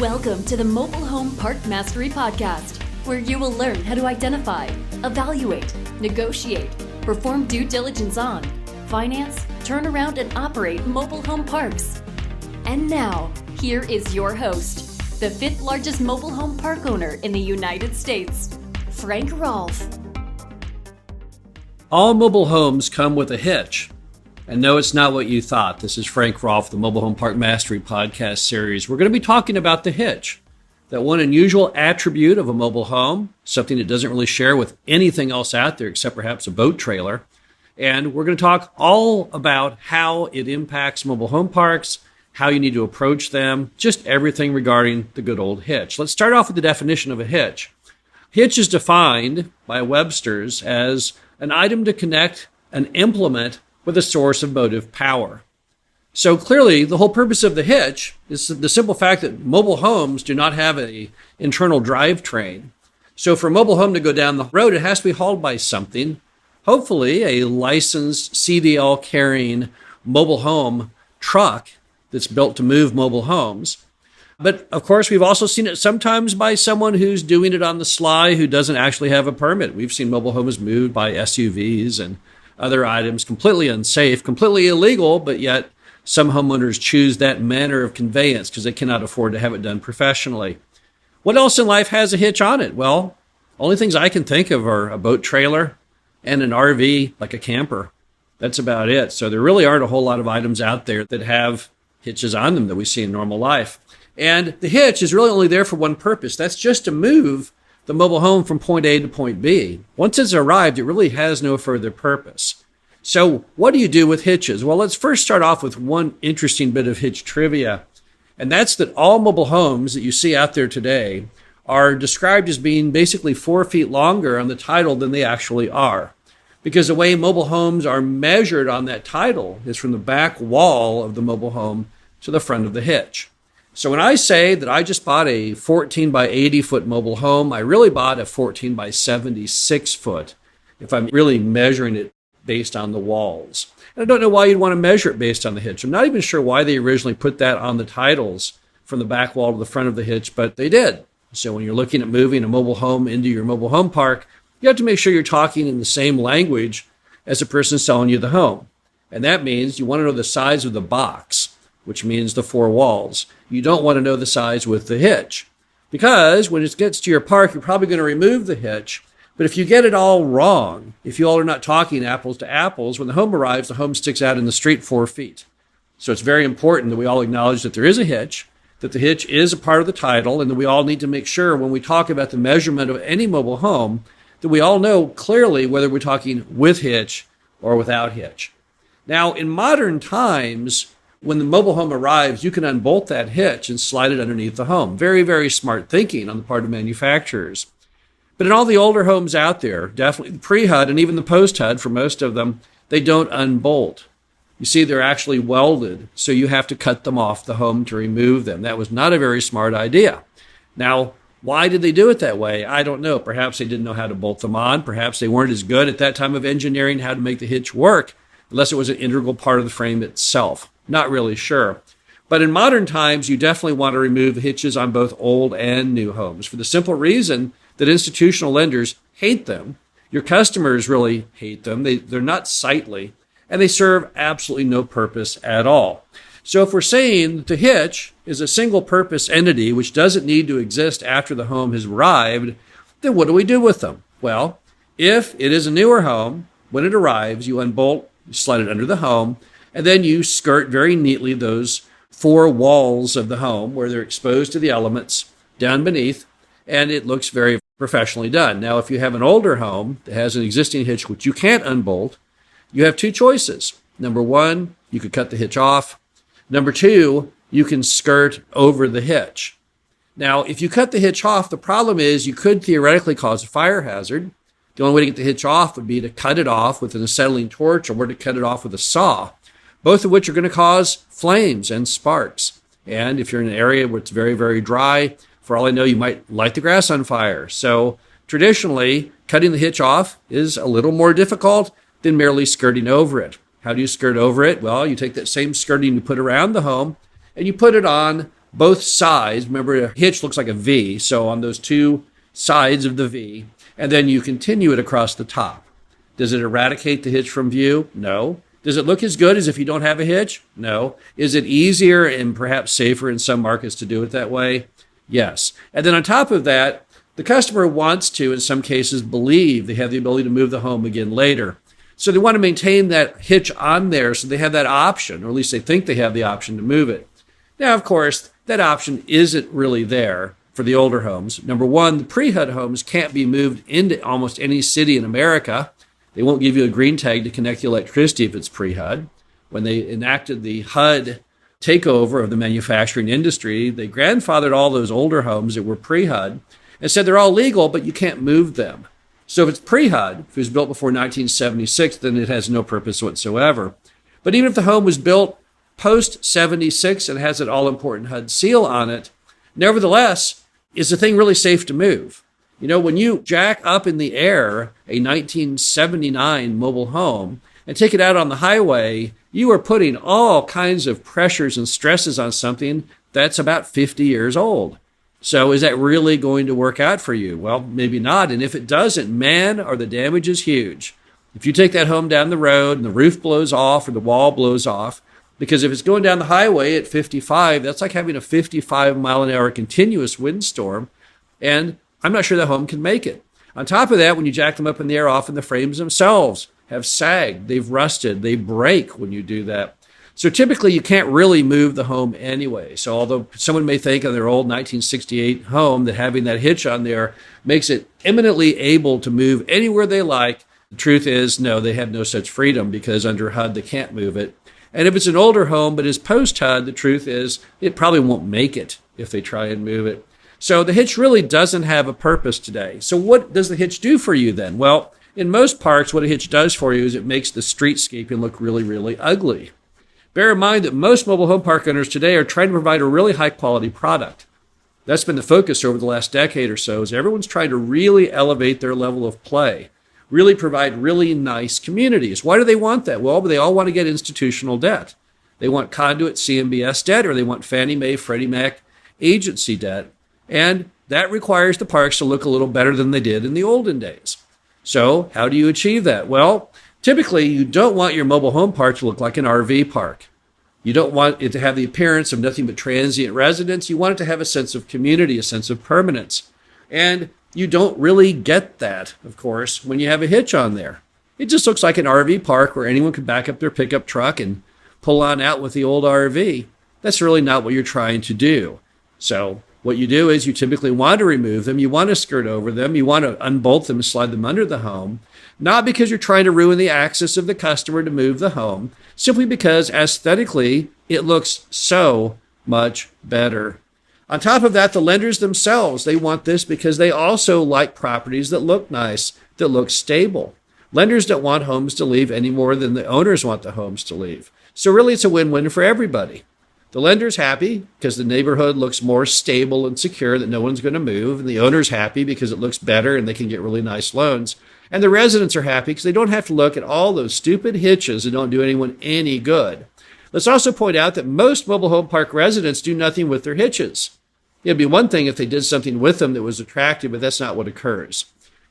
Welcome to the Mobile Home Park Mastery Podcast, where you will learn how to identify, evaluate, negotiate, perform due diligence on, finance, turn around, and operate mobile home parks. And now, here is your host, the fifth largest mobile home park owner in the United States, Frank Rolfe. All mobile homes come with a hitch. And no, it's not what you thought. This is Frank Rolfe, the Mobile Home Park Mastery podcast series. We're going to be talking about the hitch, that one unusual attribute of a mobile home, something it doesn't really share with anything else out there except perhaps a boat trailer. And we're going to talk all about how it impacts mobile home parks, how you need to approach them, just everything regarding the good old hitch. Let's start off with the definition of a hitch. Hitch is defined by Webster's as an item to connect an implement with a source of motive power. So clearly, the whole purpose of the hitch is the simple fact that mobile homes do not have an internal drivetrain. So for a mobile home to go down the road, it has to be hauled by something, hopefully a licensed CDL carrying mobile home truck that's built to move mobile homes. But of course, we've also seen it sometimes by someone who's doing it on the sly who doesn't actually have a permit. We've seen mobile homes moved by SUVs and other items, completely unsafe, completely illegal, but yet some homeowners choose that manner of conveyance because they cannot afford to have it done professionally. What else in life has a hitch on it? Well, only things I can think of are a boat trailer and an RV, like a camper. That's about it. So there really aren't a whole lot of items out there that have hitches on them that we see in normal life. And the hitch is really only there for one purpose. That's just to move the mobile home from point A to point B. Once it's arrived, it really has no further purpose. So what do you do with hitches? Well, let's first start off with one interesting bit of hitch trivia. And that's that all mobile homes that you see out there today are described as being basically 4 feet longer on the title than they actually are. Because the way mobile homes are measured on that title is from the back wall of the mobile home to the front of the hitch. So when I say that I just bought a 14 by 80 foot mobile home, I really bought a 14 by 76 foot if I'm really measuring it based on the walls. And I don't know why you'd want to measure it based on the hitch. I'm not even sure why they originally put that on the titles from the back wall to the front of the hitch, but they did. So when you're looking at moving a mobile home into your mobile home park, you have to make sure you're talking in the same language as the person selling you the home. And that means you want to know the size of the box, which means the 4 walls. You don't want to know the size with the hitch, because when it gets to your park, you're probably going to remove the hitch. But if you get it all wrong, if you all are not talking apples to apples, when the home arrives, the home sticks out in the street 4 feet. So it's very important that we all acknowledge that there is a hitch, that the hitch is a part of the title, and that we all need to make sure when we talk about the measurement of any mobile home, that we all know clearly whether we're talking with hitch or without hitch. Now, in modern times, when the mobile home arrives, you can unbolt that hitch and slide it underneath the home. Very, very smart thinking on the part of manufacturers. But in all the older homes out there, definitely the pre-HUD and even the post-HUD, for most of them, they don't unbolt. You see, they're actually welded, so you have to cut them off the home to remove them. That was not a very smart idea. Now, why did they do it that way? I don't know. Perhaps they didn't know how to bolt them on. Perhaps they weren't as good at that time of engineering how to make the hitch work, unless it was an integral part of the frame itself. Not really sure. But in modern times, you definitely want to remove the hitches on both old and new homes for the simple reason that institutional lenders hate them. Your customers really hate them. They're not sightly, and they serve absolutely no purpose at all. So if we're saying that the hitch is a single-purpose entity which doesn't need to exist after the home has arrived, then what do we do with them? Well, if it is a newer home, when it arrives, you unbolt, you slide it under the home, and then you skirt very neatly those 4 walls of the home where they're exposed to the elements down beneath, and it looks very professionally done. Now, if you have an older home that has an existing hitch which you can't unbolt, you have 2 choices. Number 1, you could cut the hitch off. Number 2, you can skirt over the hitch. Now, if you cut the hitch off, the problem is you could theoretically cause a fire hazard. The only way to get the hitch off would be to cut it off with an acetylene torch or to cut it off with a saw, both of which are going to cause flames and sparks. And if you're in an area where it's very, very dry, for all I know, you might light the grass on fire. So traditionally, cutting the hitch off is a little more difficult than merely skirting over it. How do you skirt over it? Well, you take that same skirting you put around the home and you put it on both sides. Remember, a hitch looks like a V, so on those two sides of the V, and then you continue it across the top. Does it eradicate the hitch from view? No. Does it look as good as if you don't have a hitch? No. Is it easier and perhaps safer in some markets to do it that way? Yes. And then on top of that, the customer wants to, in some cases, believe they have the ability to move the home again later. So they want to maintain that hitch on there so they have that option, or at least they think they have the option to move it. Now, of course, that option isn't really there for the older homes. Number one, the pre-HUD homes can't be moved into almost any city in America. They won't give you a green tag to connect the electricity if it's pre-HUD. When they enacted the HUD takeover of the manufacturing industry, they grandfathered all those older homes that were pre-HUD and said they're all legal, but you can't move them. So if it's pre-HUD, if it was built before 1976, then it has no purpose whatsoever. But even if the home was built post-76 and has an all-important HUD seal on it, nevertheless, is the thing really safe to move? You know, when you jack up in the air a 1979 mobile home and take it out on the highway, you are putting all kinds of pressures and stresses on something that's about 50 years old. So is that really going to work out for you? Well, maybe not. And if it doesn't, man, are the damages huge. If you take that home down the road and the roof blows off or the wall blows off, because if it's going down the highway at 55, that's like having a 55-mile-an-hour continuous windstorm, and I'm not sure the home can make it. On top of that, when you jack them up in the air, often the frames themselves have sagged, they've rusted, they break when you do that. So typically you can't really move the home anyway. So although someone may think of their old 1968 home that having that hitch on there makes it eminently able to move anywhere they like, the truth is, no, they have no such freedom because under HUD they can't move it. And if it's an older home but is post-HUD, the truth is it probably won't make it if they try and move it. So the hitch really doesn't have a purpose today. So what does the hitch do for you then? Well, in most parks, what a hitch does for you is it makes the streetscaping look really, really ugly. Bear in mind that most mobile home park owners today are trying to provide a really high-quality product. That's been the focus over the last decade or so, is everyone's trying to really elevate their level of play, really provide really nice communities. Why do they want that? Well, they all want to get institutional debt. They want conduit CMBS debt, or they want Fannie Mae, Freddie Mac agency debt. And that requires the parks to look a little better than they did in the olden days. So how do you achieve that? Well, typically you don't want your mobile home park to look like an RV park. You don't want it to have the appearance of nothing but transient residents. You want it to have a sense of community, a sense of permanence. And you don't really get that, of course, when you have a hitch on there. It just looks like an RV park where anyone can back up their pickup truck and pull on out with the old RV. That's really not what you're trying to do. So what you do is you typically want to remove them. You want to skirt over them. You want to unbolt them and slide them under the home, not because you're trying to ruin the access of the customer to move the home, simply because aesthetically it looks so much better. On top of that, the lenders themselves, they want this because they also like properties that look nice, that look stable. Lenders don't want homes to leave any more than the owners want the homes to leave. So really it's a win-win for everybody. The lender's happy because the neighborhood looks more stable and secure, that no one's going to move. And the owner's happy because it looks better and they can get really nice loans. And the residents are happy because they don't have to look at all those stupid hitches that don't do anyone any good. Let's also point out that most mobile home park residents do nothing with their hitches. It'd be one thing if they did something with them that was attractive, but that's not what occurs.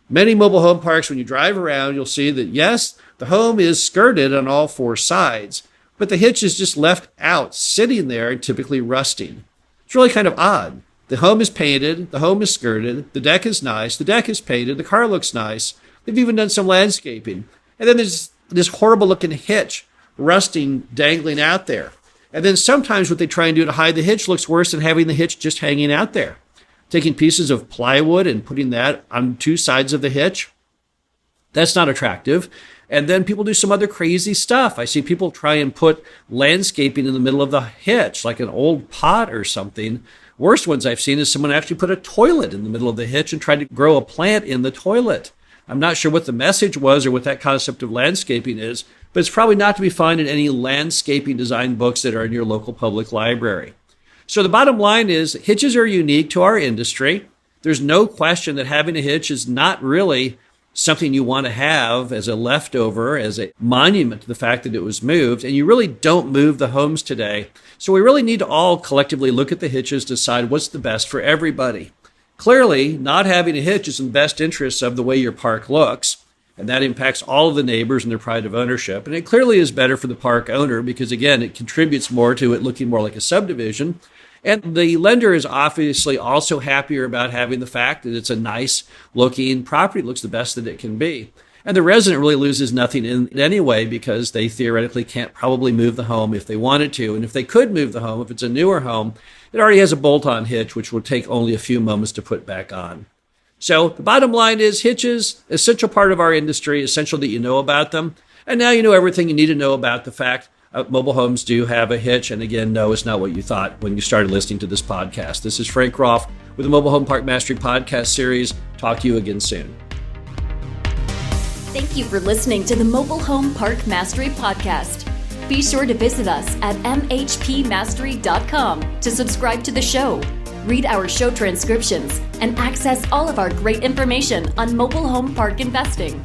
Many mobile home parks, when you drive around, you'll see that, yes, the home is skirted on all four sides, but the hitch is just left out, sitting there and typically rusting. It's really kind of odd. The home is painted, the home is skirted, the deck is nice, the deck is painted, the car looks nice. They've even done some landscaping. And then there's this horrible looking hitch rusting, dangling out there. And then sometimes what they try and do to hide the hitch looks worse than having the hitch just hanging out there. Taking pieces of plywood and putting that on two sides of the hitch, that's not attractive. And then people do some other crazy stuff. I see people try and put landscaping in the middle of the hitch, like an old pot or something. Worst ones I've seen is someone actually put a toilet in the middle of the hitch and tried to grow a plant in the toilet. I'm not sure what the message was or what that concept of landscaping is, but it's probably not to be found in any landscaping design books that are in your local public library. So the bottom line is hitches are unique to our industry. There's no question that having a hitch is not really something you want to have as a leftover, as a monument to the fact that it was moved, and you really don't move the homes today. So we really need to all collectively look at the hitches, decide what's the best for everybody. Clearly, not having a hitch is in the best interest of the way your park looks, and that impacts all of the neighbors and their pride of ownership. And it clearly is better for the park owner because, again, it contributes more to it looking more like a subdivision. And the lender is obviously also happier about having the fact that it's a nice looking property, looks the best that it can be. And the resident really loses nothing in any way because they theoretically can't probably move the home if they wanted to. And if they could move the home, if it's a newer home, it already has a bolt-on hitch, which will take only a few moments to put back on. So the bottom line is hitches, essential part of our industry, essential that you know about them. And now you know everything you need to know about the fact mobile homes do have a hitch. And again, no, it's not what you thought when you started listening to this podcast. This is Frank Rolfe with the Mobile Home Park Mastery podcast series. Talk to you again soon. Thank you for listening to the Mobile Home Park Mastery podcast. Be sure to visit us at mhpmastery.com to subscribe to the show, read our show transcriptions, and access all of our great information on mobile home park investing.